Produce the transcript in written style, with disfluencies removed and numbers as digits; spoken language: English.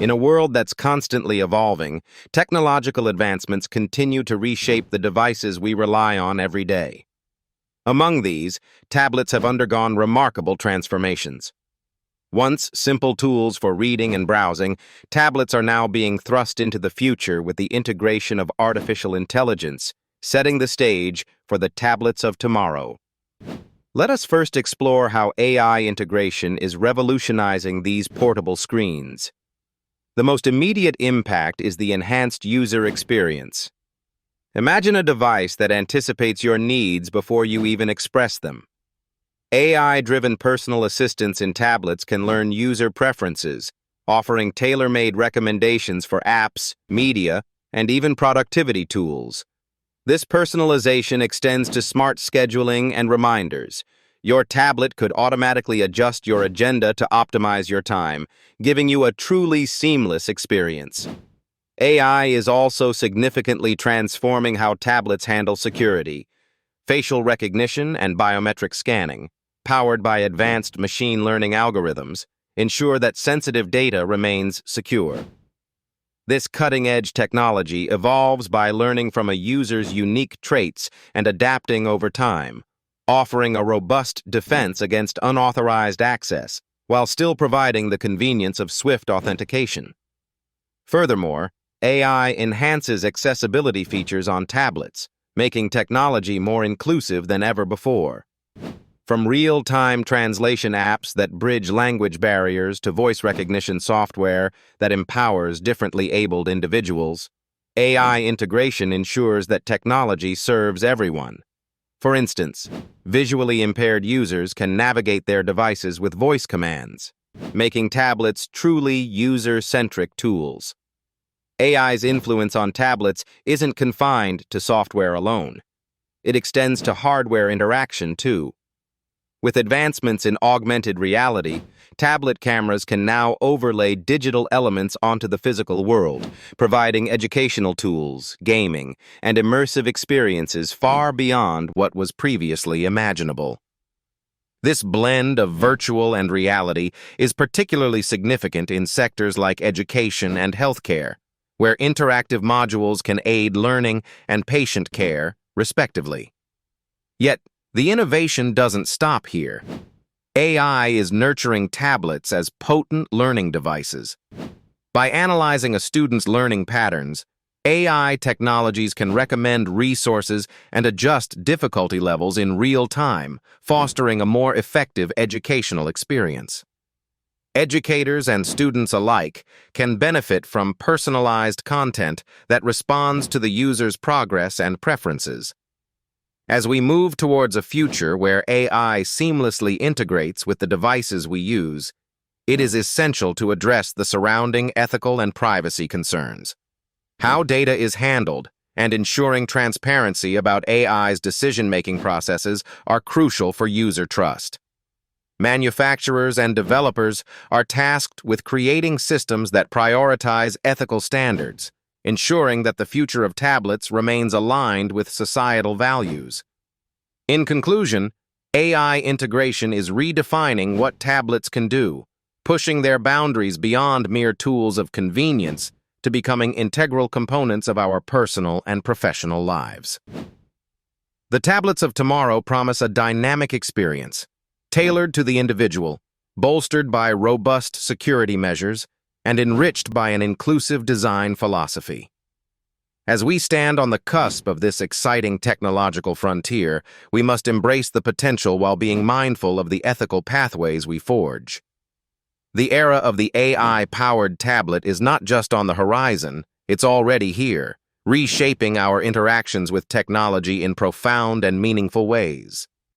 In a world that's constantly evolving, technological advancements continue to reshape the devices we rely on every day. Among these, tablets have undergone remarkable transformations. Once simple tools for reading and browsing, tablets are now being thrust into the future with the integration of artificial intelligence, setting the stage for the tablets of tomorrow. Let us first explore how AI integration is revolutionizing these portable screens. The most immediate impact is the enhanced user experience. Imagine a device that anticipates your needs before you even express them. AI-driven personal assistants in tablets can learn user preferences, offering tailor-made recommendations for apps, media, and even productivity tools. This personalization extends to smart scheduling and reminders. Your tablet could automatically adjust your agenda to optimize your time, giving you a truly seamless experience. AI is also significantly transforming how tablets handle security. Facial recognition and biometric scanning, powered by advanced machine learning algorithms, ensure that sensitive data remains secure. This cutting-edge technology evolves by learning from a user's unique traits and adapting over time, offering a robust defense against unauthorized access, while still providing the convenience of swift authentication. Furthermore, AI enhances accessibility features on tablets, making technology more inclusive than ever before. From real-time translation apps that bridge language barriers to voice recognition software that empowers differently abled individuals, AI integration ensures that technology serves everyone. For instance, visually impaired users can navigate their devices with voice commands, making tablets truly user-centric tools. AI's influence on tablets isn't confined to software alone. It extends to hardware interaction, too. With advancements in augmented reality, tablet cameras can now overlay digital elements onto the physical world, providing educational tools, gaming, and immersive experiences far beyond what was previously imaginable. This blend of virtual and reality is particularly significant in sectors like education and healthcare, where interactive modules can aid learning and patient care, respectively. Yet, the innovation doesn't stop here. AI is nurturing tablets as potent learning devices. By analyzing a student's learning patterns, AI technologies can recommend resources and adjust difficulty levels in real time, fostering a more effective educational experience. Educators and students alike can benefit from personalized content that responds to the user's progress and preferences. As we move towards a future where AI seamlessly integrates with the devices we use, it is essential to address the surrounding ethical and privacy concerns. How data is handled and ensuring transparency about AI's decision-making processes are crucial for user trust. Manufacturers and developers are tasked with creating systems that prioritize ethical standards, ensuring that the future of tablets remains aligned with societal values. In conclusion, AI integration is redefining what tablets can do, pushing their boundaries beyond mere tools of convenience to becoming integral components of our personal and professional lives. The tablets of tomorrow promise a dynamic experience, tailored to the individual, bolstered by robust security measures, and enriched by an inclusive design philosophy. As we stand on the cusp of this exciting technological frontier, we must embrace the potential while being mindful of the ethical pathways we forge. The era of the AI-powered tablet is not just on the horizon, it's already here, reshaping our interactions with technology in profound and meaningful ways.